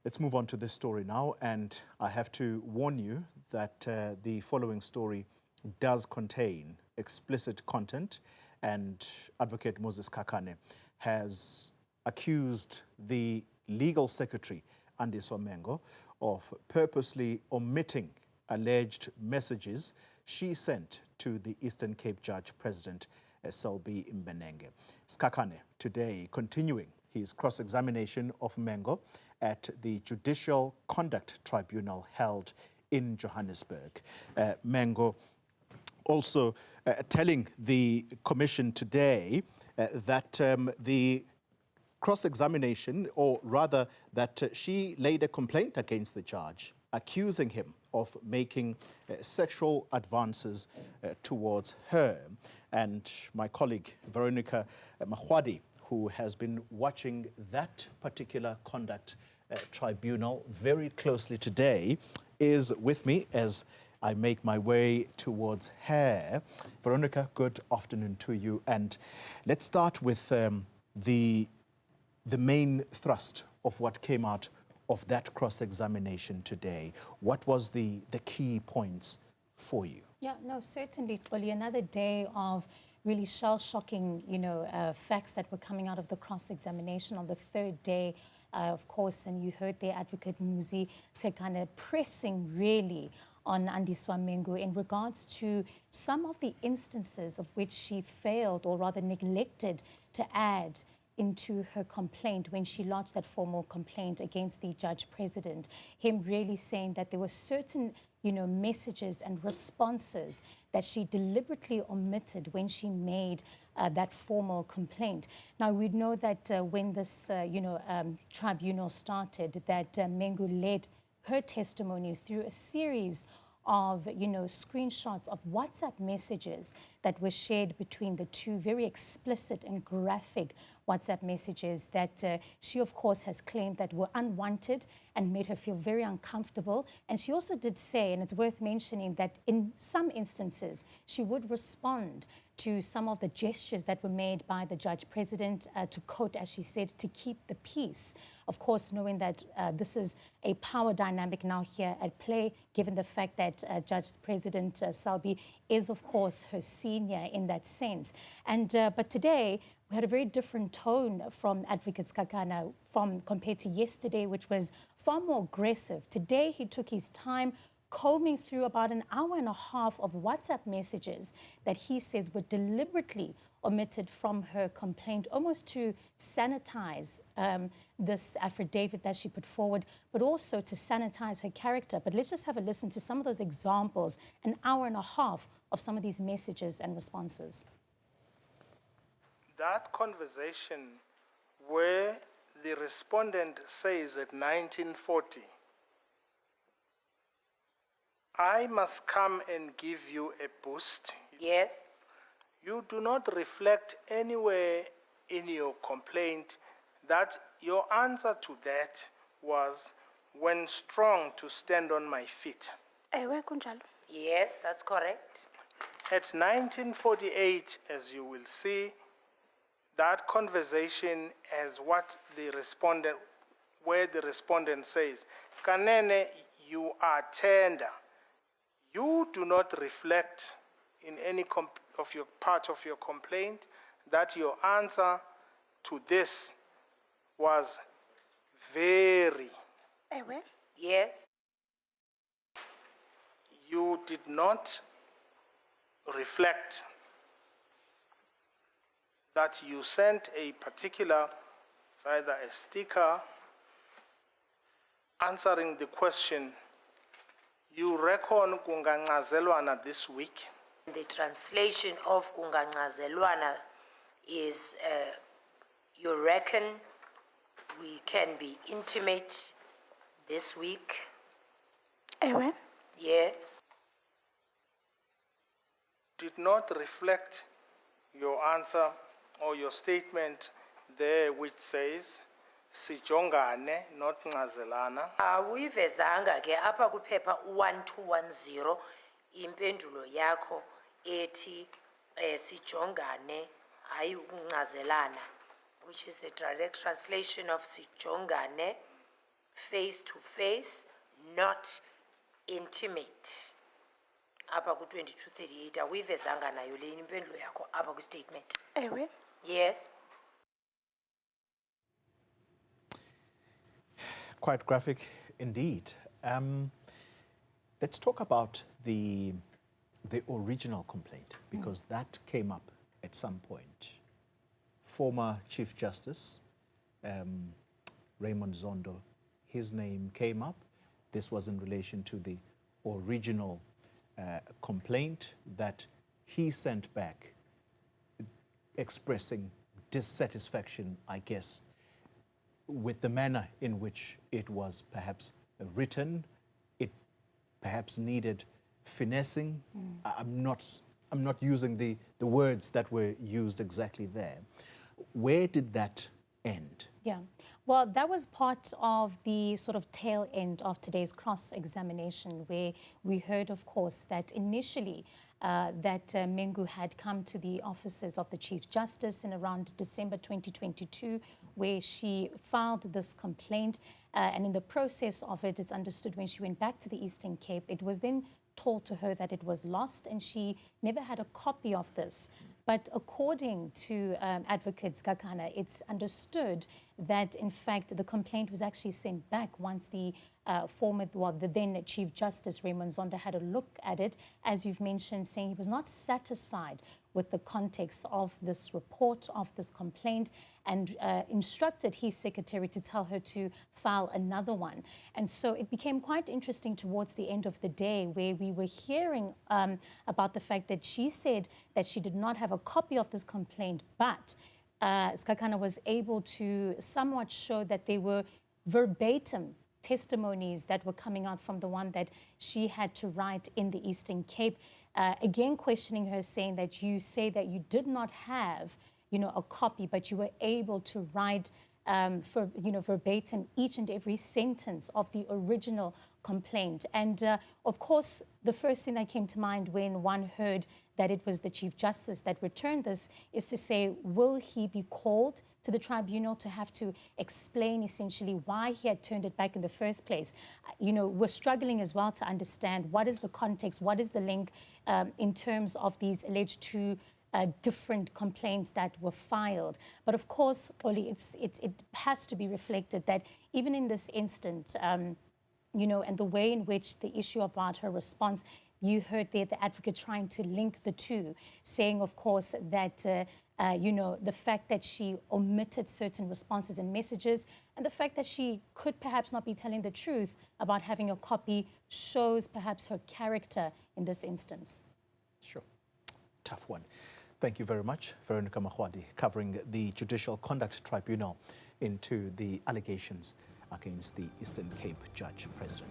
Let's move on to this story now, and I have to warn you that the following story does contain explicit content, and Advocate Muzi Sikhakhane has accused the legal secretary, Andiswa Mengo, of purposely omitting alleged messages she sent to the Eastern Cape Judge President Selby Mbenenge. Sikhakhane today continuing his cross-examination of Mengo at the Judicial Conduct Tribunal held in Johannesburg. Mengo also telling the commission today that the cross-examination, or rather that she laid a complaint against the judge, accusing him of making sexual advances towards her. And my colleague, Veronica Makhoali, who has been watching that particular conduct tribunal very closely today, is with me as I make my way towards her. Veronica, good afternoon to you. And let's start with the main thrust of what came out of that cross-examination today. What was the key points for you? Yeah, no, certainly, Xoli. Another day of really shell-shocking, facts that were coming out of the cross-examination on the third day, of course, and you heard the advocate Muzi Sikhakhane pressing really on Andiswa Mengo in regards to some of the instances of which she failed, or rather neglected, to add into her complaint when she lodged that formal complaint against the judge president. Him really saying that there were certain messages and responses that she deliberately omitted when she made that formal complaint. Now, we know that when this, tribunal started, that Mengo led her testimony through a series of, screenshots of WhatsApp messages that were shared between the two, very explicit and graphic WhatsApp messages that she, of course, has claimed that were unwanted and made her feel very uncomfortable. And she also did say, and it's worth mentioning, that in some instances, she would respond to some of the gestures that were made by the judge president, to quote, as she said, to keep the peace. Of course, knowing that this is a power dynamic now here at play, given the fact that Judge President Selby is, of course, her senior in that sense. And but today, we had a very different tone from Advocate Sikhakhane compared to yesterday, which was far more aggressive. Today, he took his time combing through about an hour and a half of WhatsApp messages that he says were deliberately omitted from her complaint, almost to sanitize this affidavit that she put forward, but also to sanitize her character. But let's just have a listen to some of those examples, an hour and a half of some of these messages and responses. That conversation where the respondent says at 1940, I must come and give you a boost. Yes. You do not reflect anywhere in your complaint that your answer to that was, when strong, to stand on my feet. Yes, that's correct. At 1948, as you will see, that conversation as what the respondent, where the respondent says, Kanene, you are tender. You do not reflect in any of your part of your complaint that your answer to this was very. Yes. You did not reflect that you sent a particular, either a sticker answering the question, you reckon kungancazelwana this week? The translation of kungancazelwana is, you reckon we can be intimate this week? Ewe? Yes. Did not reflect your answer or your statement there which says, sijongane, not ncazelana. Awuyivezanga ke apha kuphepha 1210 impendulo yakho ethi sijongane hayi ukuncazelana, which is the direct translation of sijongane face to face, not intimate. Apa ku 2238 awivezanga nayo le impendulo yakho apa ku statement. Ewe. Yes. Quite graphic indeed. Let's talk about the original complaint, because that came up at some point. Former Chief Justice Raymond Zondo, his name came up. This was in relation to the original complaint that he sent back, expressing dissatisfaction, I guess, with the manner in which it was perhaps written. It perhaps needed finessing. I'm not using the words that were used exactly there. Where did that end? Yeah. Well, that was part of the sort of tail end of today's cross-examination, where we heard, of course, that initially Mengo had come to the offices of the Chief Justice in around December 2022, where she filed this complaint. And in the process of it, it's understood when she went back to the Eastern Cape, it was then told to her that it was lost, and she never had a copy of this. But according to Advocate Sikhakhane, it's understood that, in fact, the complaint was actually sent back once the the then Chief Justice Raymond Zondo had a look at it, as you've mentioned, saying he was not satisfied with the context of this report, of this complaint, and instructed his secretary to tell her to file another one. And so it became quite interesting towards the end of the day, where we were hearing about the fact that she said that she did not have a copy of this complaint, but Sikhakhane was able to somewhat show that they were verbatim testimonies that were coming out from the one that she had to write in the Eastern Cape, again questioning her, saying that you say that you did not have, a copy, but you were able to write verbatim each and every sentence of the original complaint. And of course, the first thing that came to mind when one heard that it was the Chief Justice that returned this is to say, will he be called to the tribunal to have to explain essentially why he had turned it back in the first place? We're struggling as well to understand what is the context, what is the link in terms of these alleged two different complaints that were filed. But of course, Oli, it has to be reflected that even in this instant, and the way in which the issue about her response, you heard there the advocate trying to link the two, saying, of course, that, the fact that she omitted certain responses and messages, and the fact that she could perhaps not be telling the truth about having a copy shows perhaps her character in this instance. Sure. Tough one. Thank you very much, Veronica Makhoali, covering the Judicial Conduct Tribunal into the allegations against the Eastern Cape Judge President.